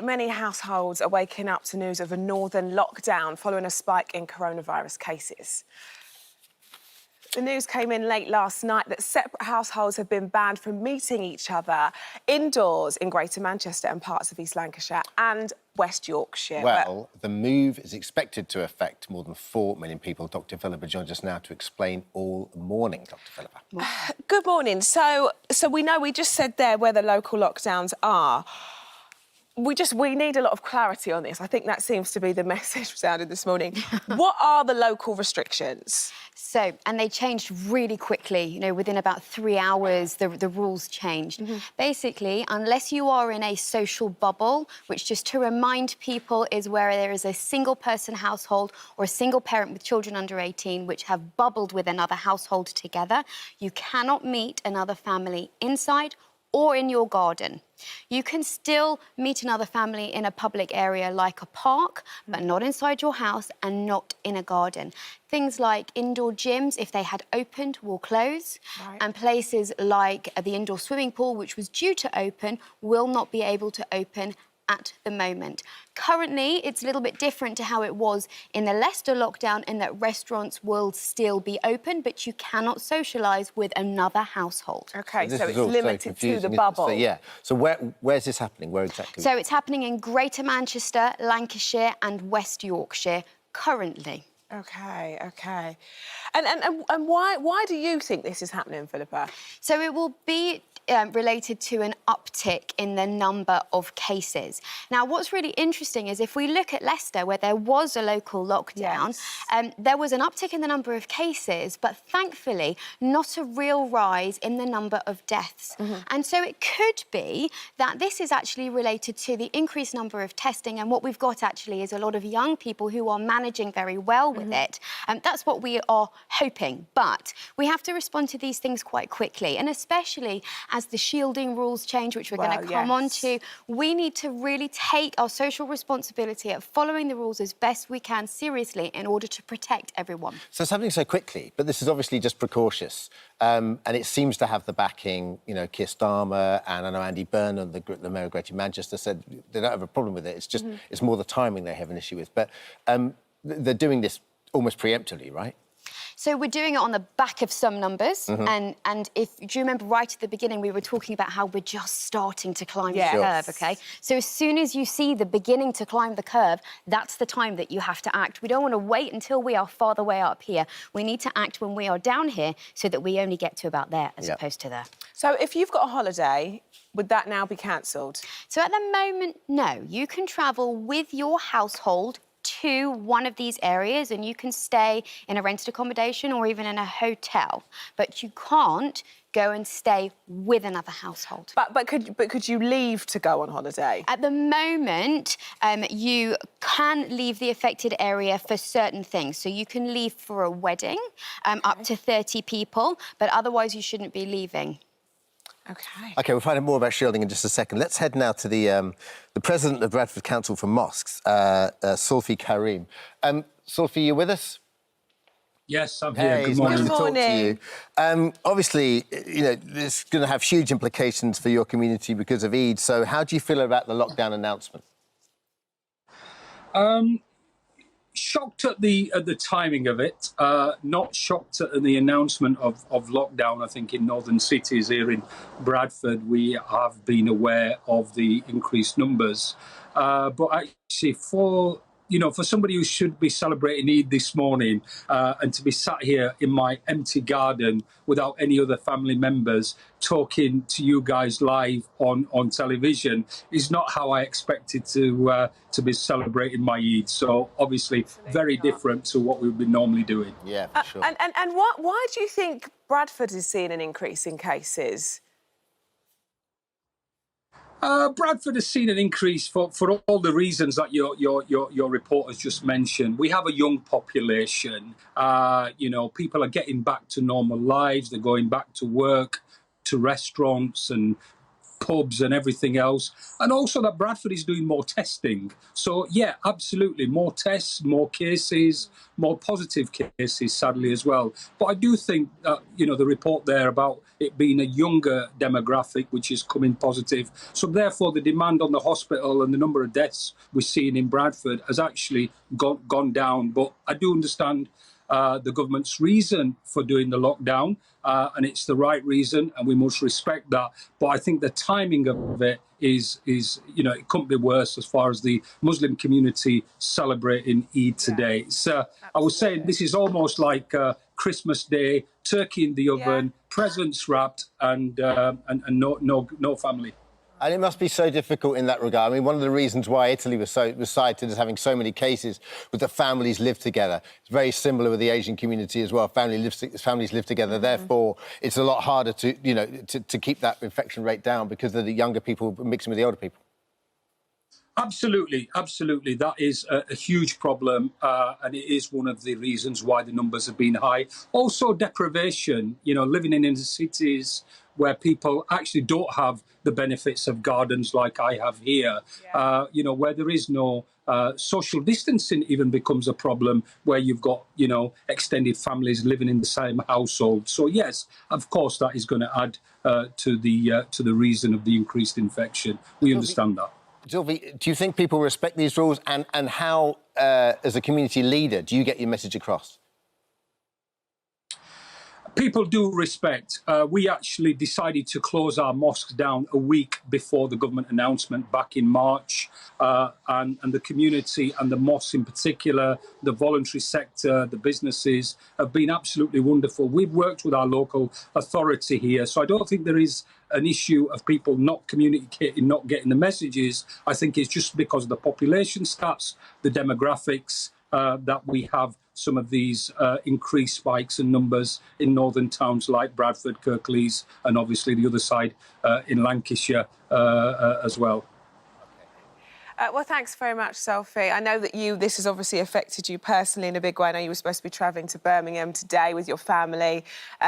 Many households are waking up to news of a northern lockdown following a spike in coronavirus cases. The news came in late last night that separate households have been banned from meeting each other indoors in Greater Manchester and parts of East Lancashire and West Yorkshire. Well, the move is expected to affect more than 4 million people. Dr Philippa joins us now to explain all morning. Dr Philippa. Good morning. So we know, we just said there where the local lockdowns are. We need a lot of clarity on this. I think that seems to be the message sounded this morning. What are the local restrictions? So, and they changed really quickly, you know, within about 3 hours, the rules changed. Basically, unless you are in a social bubble, which, just to remind people, is where there is a single-person household or a single parent with children under 18 which have bubbled with another household together, you cannot meet another family inside or in your garden. You can still meet another family in a public area like a park, but not inside your house and not in a garden. Things like indoor gyms, if they had opened, will close. Right. And places like the indoor swimming pool, which was due to open, will not be able to open at the moment. Currently, it's a little bit different to how it was in the Leicester lockdown, in that restaurants will still be open, but you cannot socialise with another household. OK, so it's limited to the bubble. So where's this happening? Where exactly? So it's happening in Greater Manchester, Lancashire and West Yorkshire currently. OK. And why do you think this is happening, Philippa? So it will be related to an uptick in the number of cases. Now, what's really interesting is if we look at Leicester, where there was a local lockdown, there was an uptick in the number of cases, but thankfully not a real rise in the number of deaths. And so it could be that this is actually related to the increased number of testing, and what we've got actually is a lot of young people who are managing very well with it. And that's what we are hoping. But we have to respond to these things quite quickly, and especially as the shielding rules change, which we're going to come on to, we need to really take our social responsibility at following the rules as best we can seriously in order to protect everyone. So it's happening so quickly, but this is obviously just precautious. And it seems to have the backing, you know, Keir Starmer, and I know Andy Burnham, the Mayor of Greater Manchester, said they don't have a problem with it. It's just, it's more the timing they have an issue with. But they're doing this almost preemptively, right? So we're doing it on the back of some numbers, and if do you remember right at the beginning we were talking about how we're just starting to climb the curve, OK? So as soon as you see the beginning to climb the curve, that's the time that you have to act. We don't want to wait until we are far the way up here. We need to act when we are down here so that we only get to about there as opposed to there. So if you've got a holiday, would that now be cancelled? So at the moment, no. You can travel with your household to one of these areas, and you can stay in a rented accommodation or even in a hotel, but you can't go and stay with another household. But could you leave to go on holiday? At the moment, you can leave the affected area for certain things. So you can leave for a wedding, up to 30 people, but otherwise you shouldn't be leaving. OK, we'll find out more about shielding in just a second. Let's head now to the president of Bradford Council for Mosques, Sulfi Karim. Sulfi, you with us? Yes, I'm here. Good morning. Good morning. To talk to you. Obviously, you know, this is going to have huge implications for your community because of Eid. So how do you feel about the lockdown announcement? Shocked at the timing of it, not shocked at the announcement of lockdown. I think in northern cities here in Bradford, we have been aware of the increased numbers. But actually, for somebody who should be celebrating Eid this morning and to be sat here in my empty garden without any other family members talking to you guys live on television is not how I expected to be celebrating my Eid. So obviously very different to what we've been normally doing. Yeah, for sure. And why do you think Bradford is seeing an increase in cases? Bradford has seen an increase for all the reasons that your report has just mentioned. We have a young population. People are getting back to normal lives. They're going back to work, to restaurants and pubs and everything else, and also that Bradford is doing more testing. So, yeah, absolutely, more tests, more cases, more positive cases, sadly, as well. But I do think that, you know, the report there about it being a younger demographic which is coming positive. So, therefore, the demand on the hospital and the number of deaths we're seeing in Bradford has actually gone down. But I do understand the government's reason for doing the lockdown, and it's the right reason, and we must respect that. But I think the timing of it is you know, it couldn't be worse as far as the Muslim community celebrating Eid today. It's, I was saying this is almost like Christmas Day, turkey in the oven, presents wrapped, and no family. And it must be so difficult in that regard. I mean, one of the reasons why Italy was cited as having so many cases was that families live together. It's very similar with the Asian community as well. Families live together. Therefore, it's a lot harder to, you know, to keep that infection rate down because of the younger people mixing with the older people. Absolutely, absolutely. That is a huge problem, and it is one of the reasons why the numbers have been high. Also, deprivation, you know, living in the cities where people actually don't have the benefits of gardens like I have here, you know, where there is no social distancing even becomes a problem, where you've got, you know, extended families living in the same household. So, yes, of course, that is going to add to the reason of the increased infection. We understand that. Zoe, do you think people respect these rules? And how, as a community leader, do you get your message across? People do respect. We actually decided to close our mosques down a week before the government announcement back in March. And the community and the mosques in particular, the voluntary sector, the businesses have been absolutely wonderful. We've worked with our local authority here. So I don't think there is an issue of people not communicating, not getting the messages. I think it's just because of the population stats, the demographics, that we have some of these increased spikes in numbers in northern towns like Bradford, Kirklees, and obviously the other side in Lancashire as well. Well, thanks very much, Sophie. I know that this has obviously affected you personally in a big way. I know you were supposed to be travelling to Birmingham today with your family.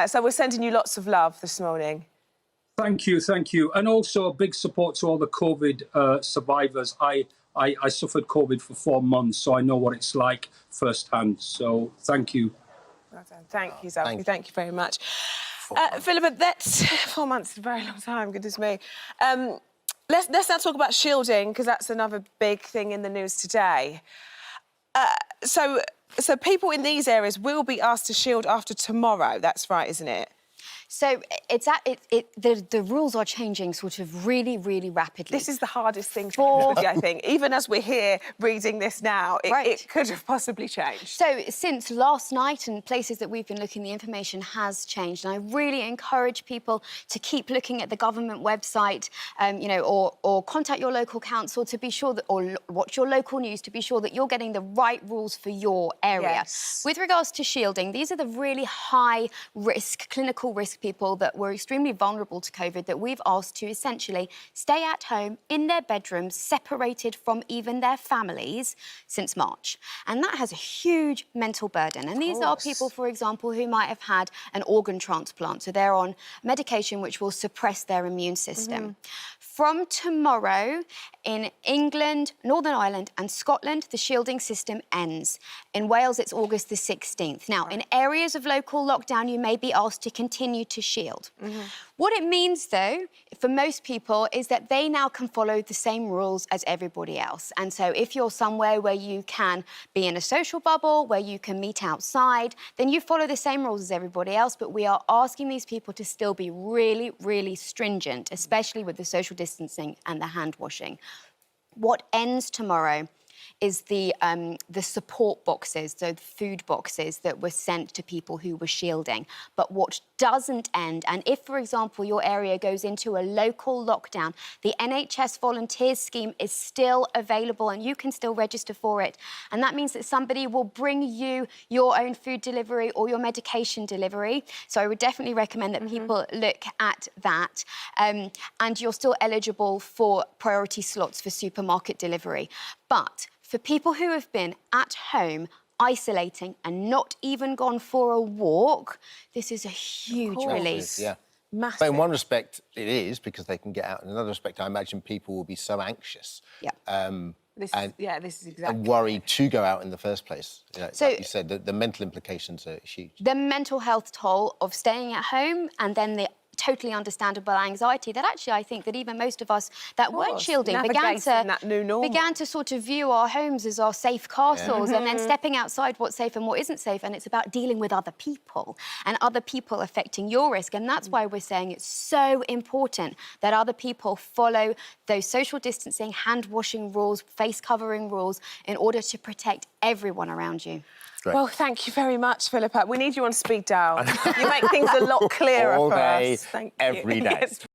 So we're sending you lots of love this morning. Thank you, thank you. And also a big support to all the COVID survivors. I suffered COVID for 4 months, so I know what it's like firsthand. So thank you. Well done. Thank you, Sophie. Thank you very much. Philippa, that's 4 months is a very long time, goodness me. Let's now talk about shielding, because that's another big thing in the news today. So people in these areas will be asked to shield after tomorrow. That's right, isn't it? So the rules are changing sort of really, really rapidly. This is the hardest thing to technology, I think. Even as we're here reading this now, it could have possibly changed. So since last night and places that we've been looking, the information has changed. And I really encourage people to keep looking at the government website, you know, or contact your local council to be sure that, or watch your local news to be sure that you're getting the right rules for your area. Yes. With regards to shielding, these are the really high risk, clinical risk people that were extremely vulnerable to COVID that we've asked to essentially stay at home in their bedrooms, separated from even their families since March. And that has a huge mental burden. And these are people, for example, who might have had an organ transplant. So they're on medication which will suppress their immune system. From tomorrow, in England, Northern Ireland and Scotland, the shielding system ends. In Wales, it's August the 16th. Now, in areas of local lockdown, you may be asked to continue to shield. What it means, though, for most people, is that they now can follow the same rules as everybody else. And so if you're somewhere where you can be in a social bubble, where you can meet outside, then you follow the same rules as everybody else. But we are asking these people to still be really, really stringent, especially with the social distancing and the hand washing. What ends tomorrow is the support boxes, so the food boxes that were sent to people who were shielding. But what doesn't end, and if, for example, your area goes into a local lockdown, the NHS Volunteers Scheme is still available and you can still register for it. And that means that somebody will bring you your own food delivery or your medication delivery. So I would definitely recommend that people look at that. And you're still eligible for priority slots for supermarket delivery. But for people who have been at home, isolating and not even gone for a walk, this is a huge relief. Massive. But in one respect, it is, because they can get out. In another respect, I imagine people will be so anxious. Yeah. This is exactly. And worried to go out in the first place. You know, So- like you said, the mental implications are huge. The mental health toll of staying at home, and then the totally understandable anxiety that actually I think that even most of us that weren't course, shielding navigating that new normal. began to sort of view our homes as our safe castles, and then stepping outside what's safe and what isn't safe, and it's about dealing with other people and other people affecting your risk. And that's why we're saying it's so important that other people follow those social distancing, hand washing rules, face covering rules in order to protect everyone around you. Great. Well, thank you very much, Philippa. We need you on speed dial. You make things a lot clearer All for day, us. Thank you. every day. Yes,